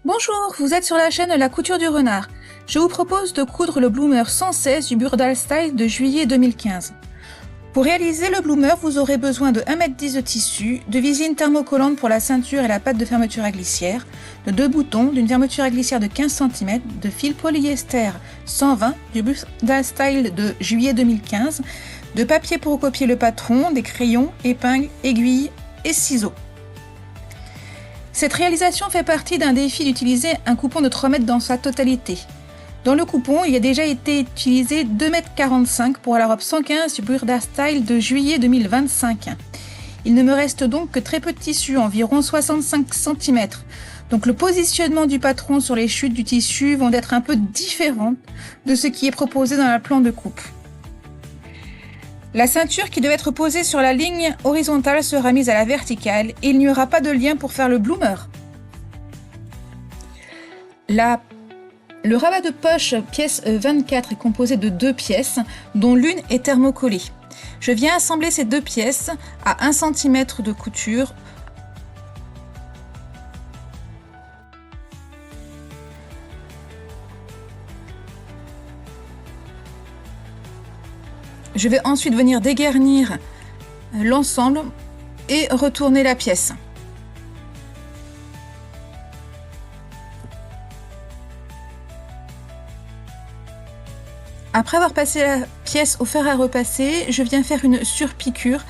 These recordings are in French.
Bonjour, vous êtes sur la chaîne La Couture du Renard. Je vous propose de coudre le bloomer 116 du Burdal Style de juillet 2015. Pour réaliser le bloomer, vous aurez besoin de 1,10 m de tissu, de visine thermocollante pour la ceinture et la patte de fermeture à glissière, de 2 boutons, d'une fermeture à glissière de 15 cm, de fil polyester 120 du Burdal Style de juillet 2015, de papier pour recopier le patron, des crayons, épingles, aiguilles et ciseaux. Cette réalisation fait partie d'un défi d'utiliser un coupon de 3 mètres dans sa totalité. Dans le coupon, il a déjà été utilisé 2,45 m pour la robe 115 du Burdal Style de juillet 2025. Il ne me reste donc que très peu de tissu, environ 65 cm. Donc le positionnement du patron sur les chutes du tissu vont être un peu différents de ce qui est proposé dans le plan de coupe. La ceinture qui devait être posée sur la ligne horizontale sera mise à la verticale et il n'y aura pas de lien pour faire le bloomer. Le rabat de poche pièce 24 est composé de 2 pièces, dont l'une est thermocollée. Je viens assembler ces 2 pièces à 1 cm de couture. Je vais ensuite venir dégarnir l'ensemble et retourner la pièce. Après avoir passé la pièce au fer à repasser, je viens faire une surpiqûre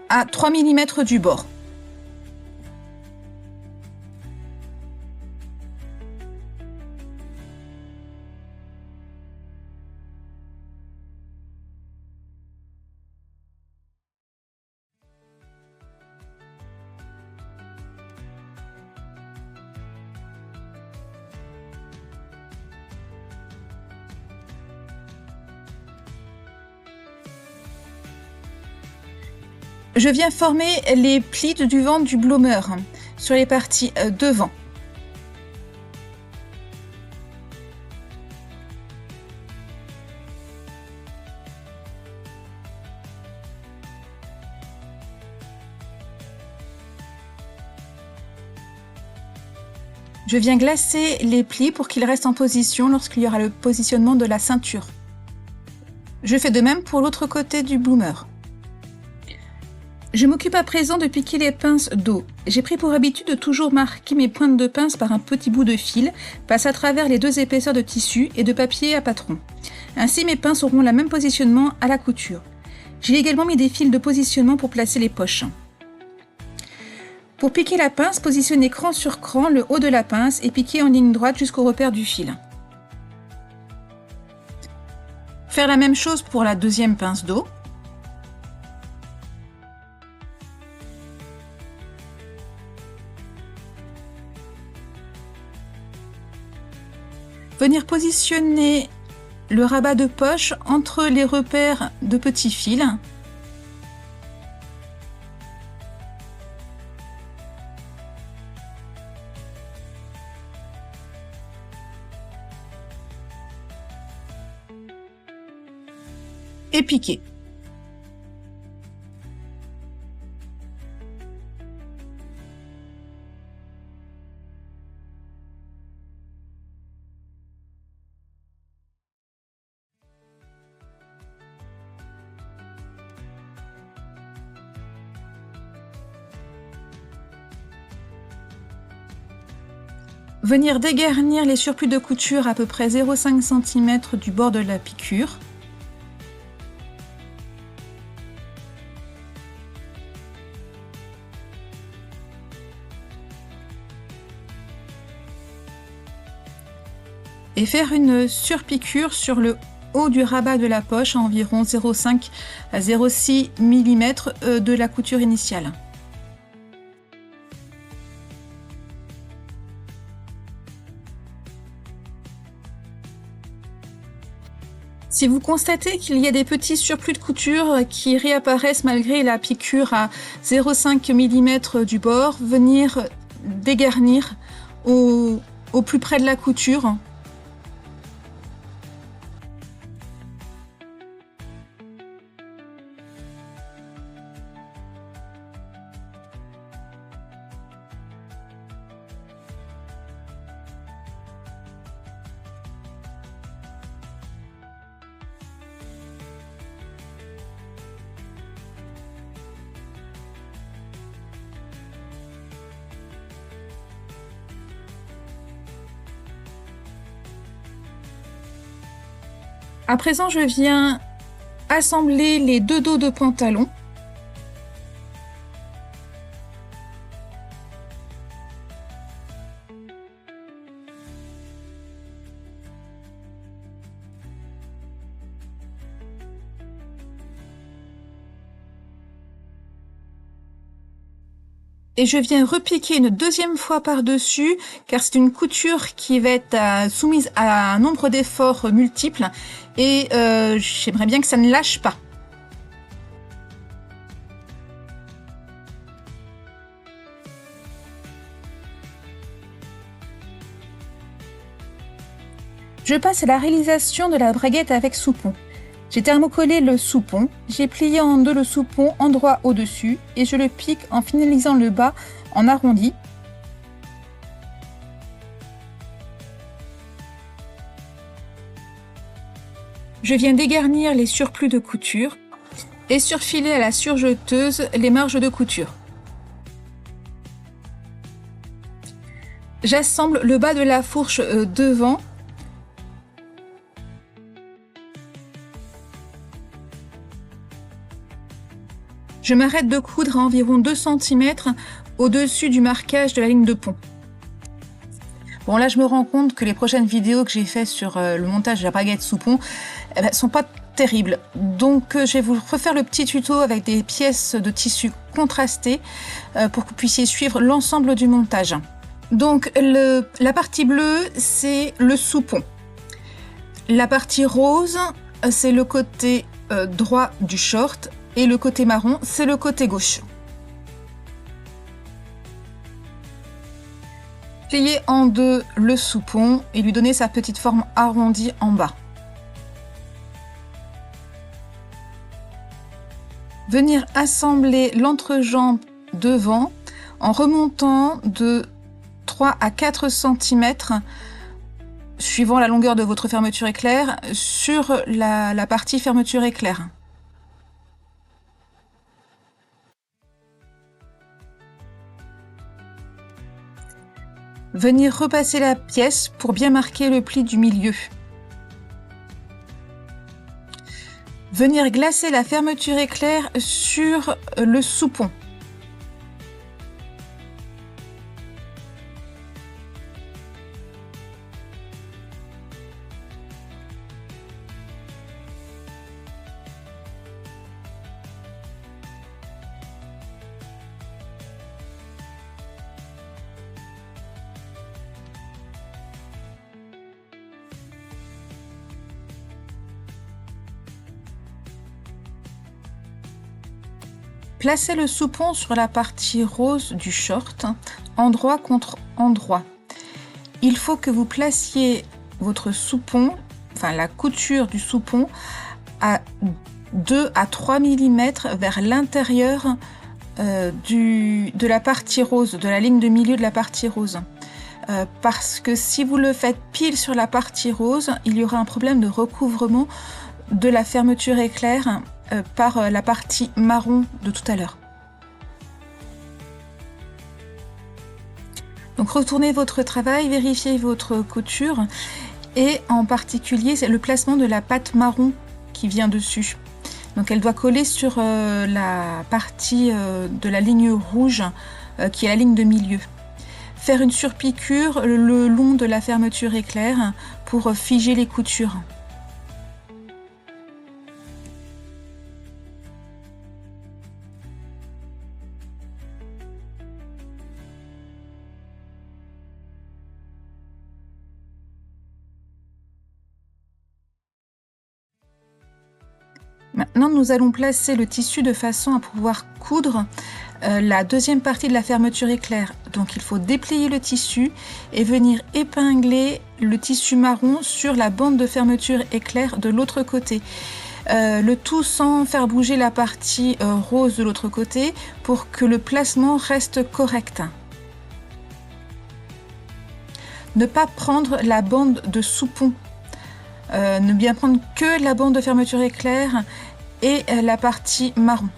à 3 mm du bord. Je viens former les plis du ventre du bloomer sur les parties devant. Je viens glacer les plis pour qu'ils restent en position lorsqu'il y aura le positionnement de la ceinture. Je fais de même pour l'autre côté du bloomer. Je m'occupe à présent de piquer les pinces dos. J'ai pris pour habitude de toujours marquer mes pointes de pince par un petit bout de fil, passe à travers les 2 épaisseurs de tissu et de papier à patron. Ainsi mes pinces auront le même positionnement à la couture. J'ai également mis des fils de positionnement pour placer les poches. Pour piquer la pince, positionnez cran sur cran le haut de la pince et piquez en ligne droite jusqu'au repère du fil. Faire la même chose pour la deuxième pince dos. Venir positionner le rabat de poche entre les repères de petits fils. Et piquer. Venir dégarnir les surplus de couture à peu près 0,5 cm du bord de la piqûre. Et faire une surpiqûre sur le haut du rabat de la poche à environ 0,5 à 0,6 mm de la couture initiale. Si vous constatez qu'il y a des petits surplus de couture qui réapparaissent malgré la piqûre à 0,5 mm du bord, venir dégarnir au plus près de la couture. À présent, je viens assembler les deux dos de pantalon. Et je viens repiquer une deuxième fois par-dessus, car c'est une couture qui va être soumise à un nombre d'efforts multiples, et j'aimerais bien que ça ne lâche pas. Je passe à la réalisation de la braguette avec soupon. J'ai thermocollé le soupon, j'ai plié en deux le soupon endroit au-dessus et je le pique en finalisant le bas en arrondi. Je viens dégarnir les surplus de couture et surfiler à la surjeteuse les marges de couture. J'assemble le bas de la fourche devant. Je m'arrête de coudre à environ 2 cm au-dessus du marquage de la ligne de pont. Bon, là je me rends compte que les prochaines vidéos que j'ai faites sur le montage de la braguette sous pont sont pas terribles. Donc je vais vous refaire le petit tuto avec des pièces de tissu contrastées pour que vous puissiez suivre l'ensemble du montage. Donc la partie bleue, c'est le sous-pont. La partie rose, c'est le côté droit du short. Et le côté marron, c'est le côté gauche. Plier en deux le sous-pont et lui donner sa petite forme arrondie en bas. Venir assembler l'entrejambe devant en remontant de 3 à 4 cm suivant la longueur de votre fermeture éclair sur la partie fermeture éclair. Venir repasser la pièce pour bien marquer le pli du milieu. Venir glacer la fermeture éclair sur le sous-pont. Placez le sous-pont sur la partie rose du short, endroit contre endroit. Il faut que vous placiez votre sous-pont, enfin la couture du sous-pont, à 2 à 3 mm vers l'intérieur de la partie rose, de la ligne de milieu de la partie rose. Parce que si vous le faites pile sur la partie rose, il y aura un problème de recouvrement de la fermeture éclair par la partie marron de tout à l'heure. Donc retournez votre travail, vérifiez votre couture et en particulier c'est le placement de la patte marron qui vient dessus. Donc elle doit coller sur la partie de la ligne rouge qui est la ligne de milieu. Faire une surpiqûre le long de la fermeture éclair pour figer les coutures. Maintenant, nous allons placer le tissu de façon à pouvoir coudre la deuxième partie de la fermeture éclair. Donc il faut déplier le tissu et venir épingler le tissu marron sur la bande de fermeture éclair de l'autre côté. Le tout sans faire bouger la partie rose de l'autre côté pour que le placement reste correct. Ne pas prendre la bande de sous-pont. Ne bien prendre que la bande de fermeture éclair et la partie marron.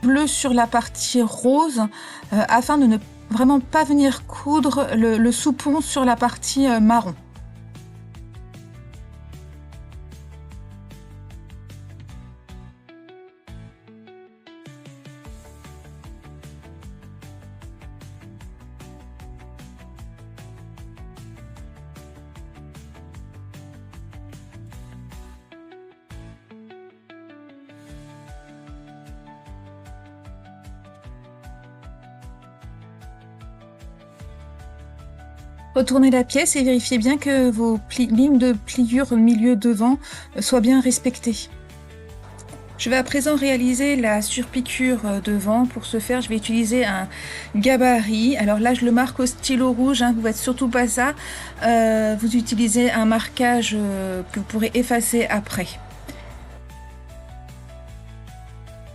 Bleu sur la partie rose afin de ne vraiment pas venir coudre le sous-pont sur la partie marron. Retournez la pièce et vérifiez bien que vos lignes de pliure milieu devant soient bien respectées. Je vais à présent réaliser la surpiqûre devant. Pour ce faire, je vais utiliser un gabarit. Alors là, je le marque au stylo rouge, hein, vous ne faites surtout pas ça. Vous utilisez un marquage que vous pourrez effacer après.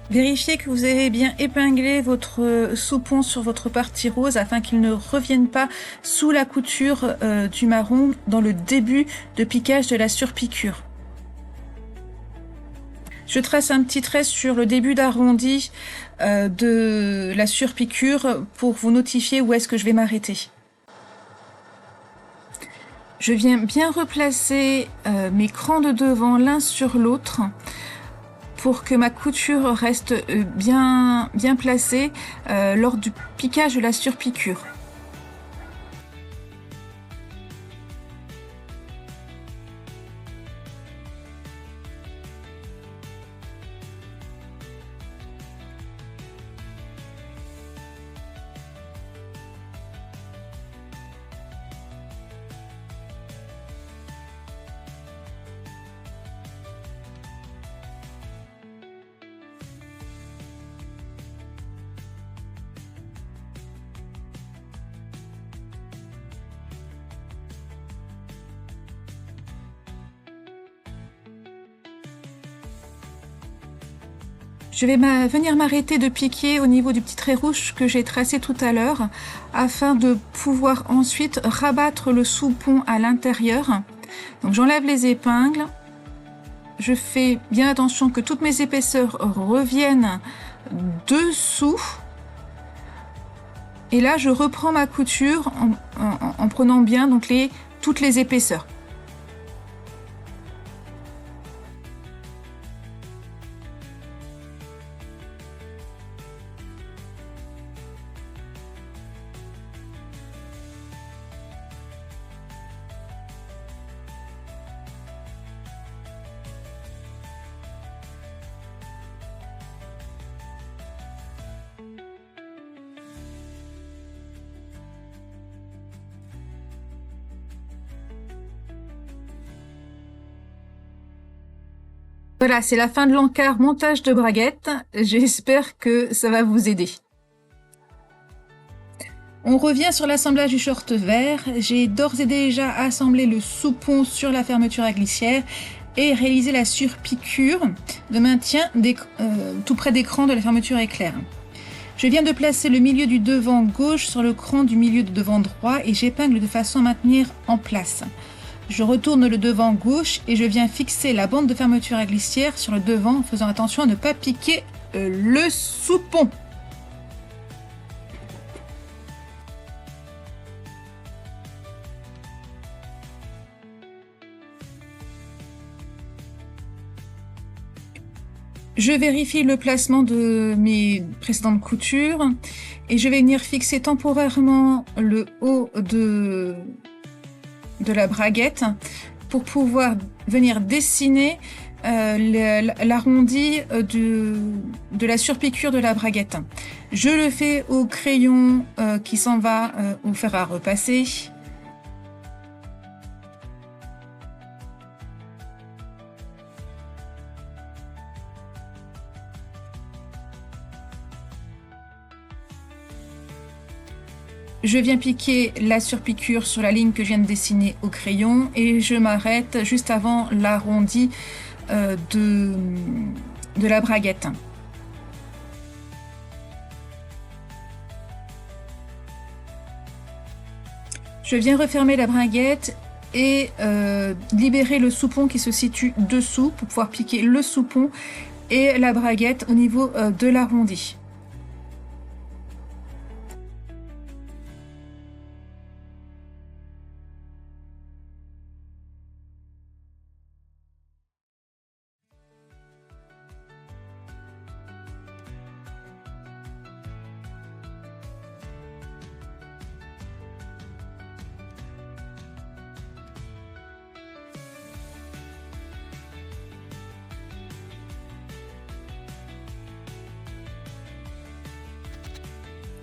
Vérifiez que vous avez bien épinglé votre soupon sur votre partie rose afin qu'il ne revienne pas sous la couture du marron dans le début de piquage de la surpiqûre. Je trace un petit trait sur le début d'arrondi de la surpiqûre pour vous notifier où est-ce que je vais m'arrêter. Je viens bien replacer mes crans de devant l'un sur l'autre pour que ma couture reste bien placée lors du piquage de la surpiqûre. Je vais venir m'arrêter de piquer au niveau du petit trait rouge que j'ai tracé tout à l'heure afin de pouvoir ensuite rabattre le soupon à l'intérieur. Donc j'enlève les épingles. Je fais bien attention que toutes mes épaisseurs reviennent dessous. Et là, je reprends ma couture en prenant bien donc toutes les épaisseurs. Voilà, c'est la fin de l'encart montage de braguette. J'espère que ça va vous aider. On revient sur l'assemblage du short vert. J'ai d'ores et déjà assemblé le soupon sur la fermeture à glissière et réalisé la surpiqûre de maintien tout près des crans de la fermeture éclair. Je viens de placer le milieu du devant gauche sur le cran du milieu de devant droit et j'épingle de façon à maintenir en place. Je retourne le devant gauche et je viens fixer la bande de fermeture à glissière sur le devant en faisant attention à ne pas piquer le soupon. Je vérifie le placement de mes précédentes coutures et je vais venir fixer temporairement le haut de la braguette pour pouvoir venir dessiner l'arrondi de la surpiqûre de la braguette. Je le fais au crayon qui s'en va au fer à repasser. Je viens piquer la surpiqûre sur la ligne que je viens de dessiner au crayon et je m'arrête juste avant l'arrondi de la braguette. Je viens refermer la braguette et libérer le soupon qui se situe dessous pour pouvoir piquer le soupon et la braguette au niveau de l'arrondi.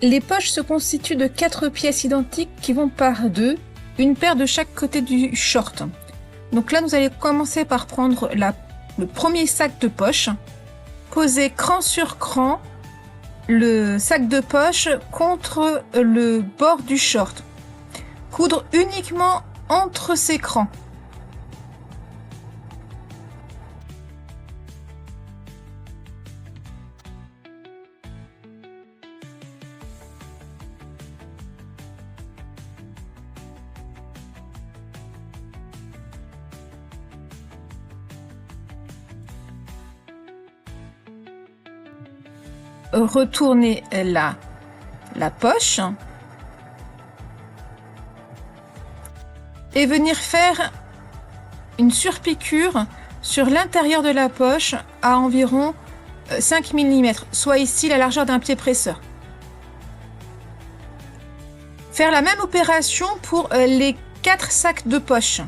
Les poches se constituent de 4 pièces identiques qui vont par 2 une paire de chaque côté du short. Donc là, vous allez commencer par prendre le premier sac de poche, poser cran sur cran le sac de poche contre le bord du short. Coudre uniquement entre ces crans. Retournez la poche et venir faire une surpiqûre sur l'intérieur de la poche à environ 5 mm, soit ici la largeur d'un pied presseur. Faire la même opération pour les 4 sacs de poche.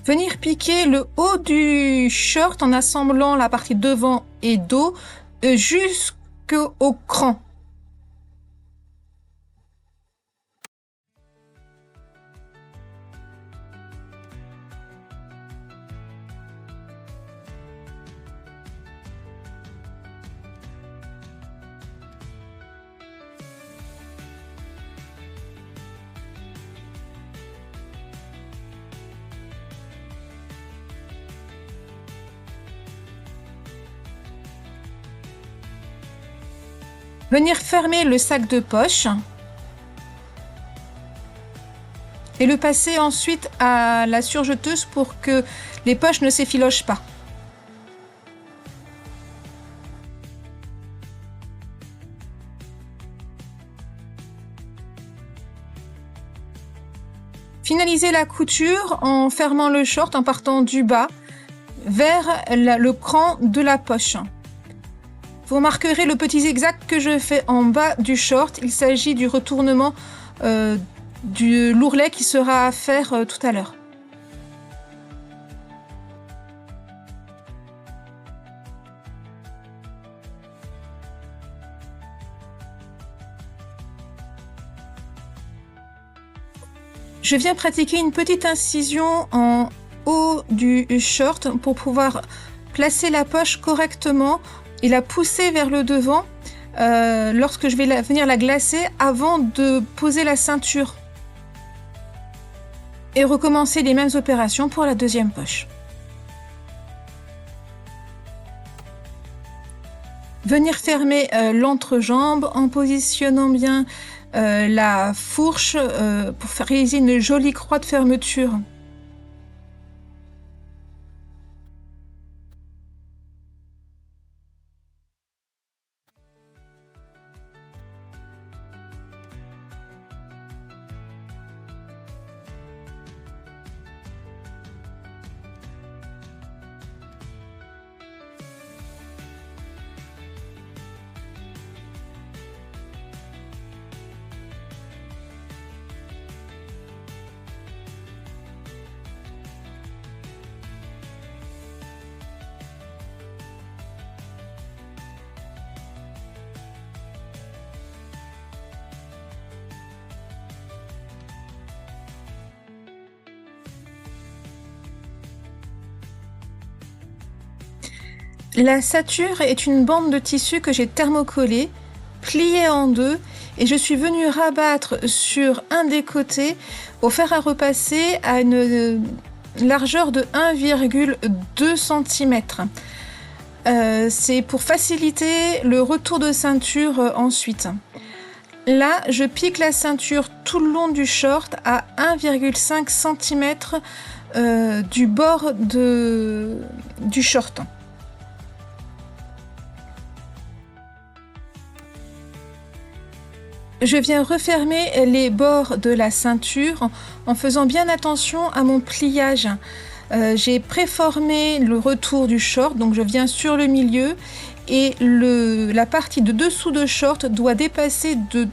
Venir piquer le haut du short en assemblant la partie devant et dos jusqu'au cran. Venir fermer le sac de poche et le passer ensuite à la surjeteuse pour que les poches ne s'effilochent pas. Finalisez la couture en fermant le short en partant du bas vers le cran de la poche. Vous remarquerez le petit zigzag que je fais en bas du short. Il s'agit du retournement du l'ourlet qui sera à faire tout à l'heure. Je viens pratiquer une petite incision en haut du short pour pouvoir placer la poche correctement et la pousser vers le devant lorsque je vais venir la glacer avant de poser la ceinture. Et recommencer les mêmes opérations pour la deuxième poche. Venir fermer l'entrejambe en positionnant bien la fourche pour réaliser une jolie croix de fermeture. La sature est une bande de tissu que j'ai thermocollée, pliée en deux, et je suis venue rabattre sur un des côtés au fer à repasser à une largeur de 1,2 cm. C'est pour faciliter le retour de ceinture ensuite. Là, je pique la ceinture tout le long du short à 1,5 cm du bord du short. Je viens refermer les bords de la ceinture en faisant bien attention à mon pliage. J'ai préformé le retour du short, donc je viens sur le milieu et la partie de dessous de short doit dépasser de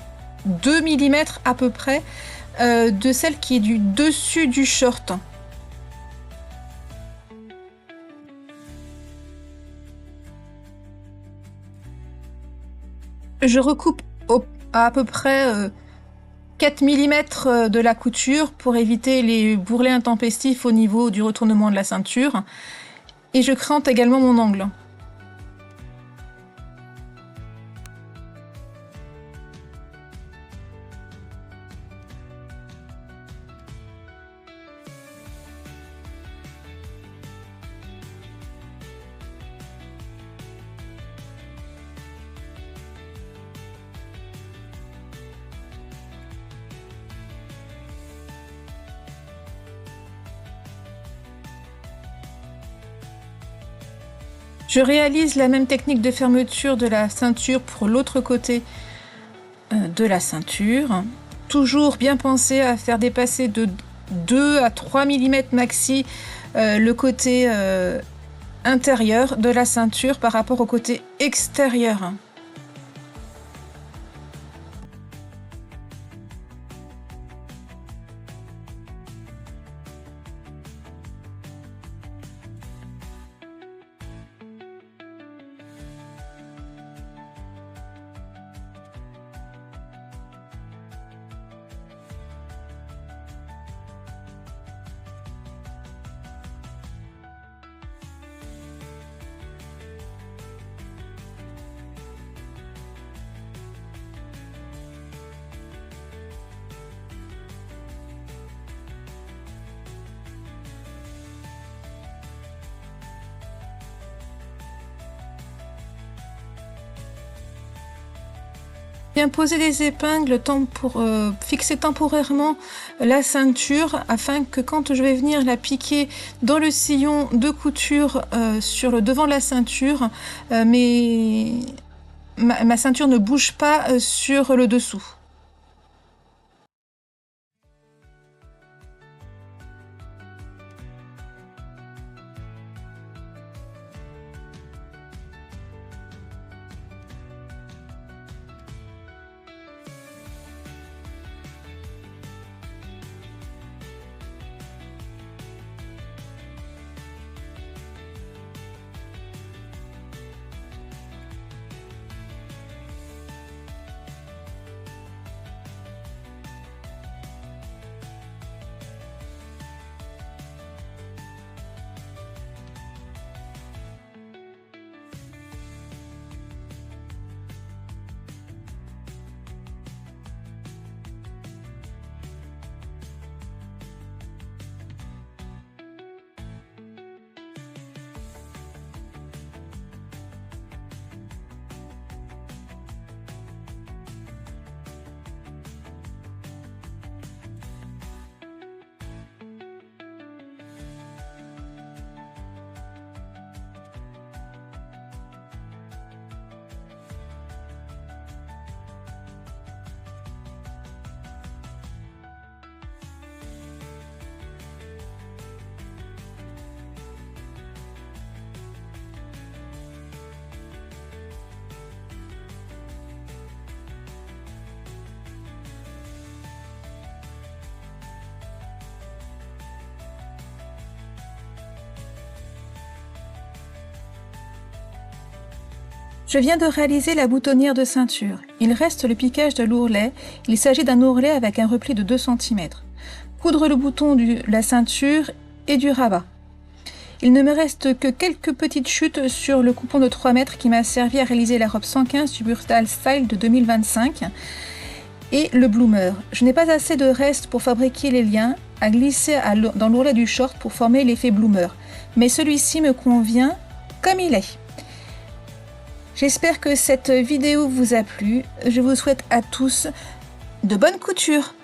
2 mm à peu près de celle qui est du dessus du short. Je recoupe à peu près 4 mm de la couture pour éviter les bourrelets intempestifs au niveau du retournement de la ceinture. Et je crante également mon angle. Je réalise la même technique de fermeture de la ceinture pour l'autre côté de la ceinture. Toujours bien penser à faire dépasser de 2 à 3 mm maxi le côté intérieur de la ceinture par rapport au côté extérieur. Bien poser des épingles pour fixer temporairement la ceinture afin que quand je vais venir la piquer dans le sillon de couture sur le devant de la ceinture, ma ceinture ne bouge pas sur le dessous. Je viens de réaliser la boutonnière de ceinture. Il reste le piquage de l'ourlet. Il s'agit d'un ourlet avec un repli de 2 cm. Coudre le bouton de la ceinture et du rabat. Il ne me reste que quelques petites chutes sur le coupon de 3 mètres qui m'a servi à réaliser la robe 115 du Burstall Style de 2025 et le bloomer. Je n'ai pas assez de reste pour fabriquer les liens à glisser dans l'ourlet du short pour former l'effet bloomer. Mais celui-ci me convient comme il est. J'espère que cette vidéo vous a plu. Je vous souhaite à tous de bonnes coutures.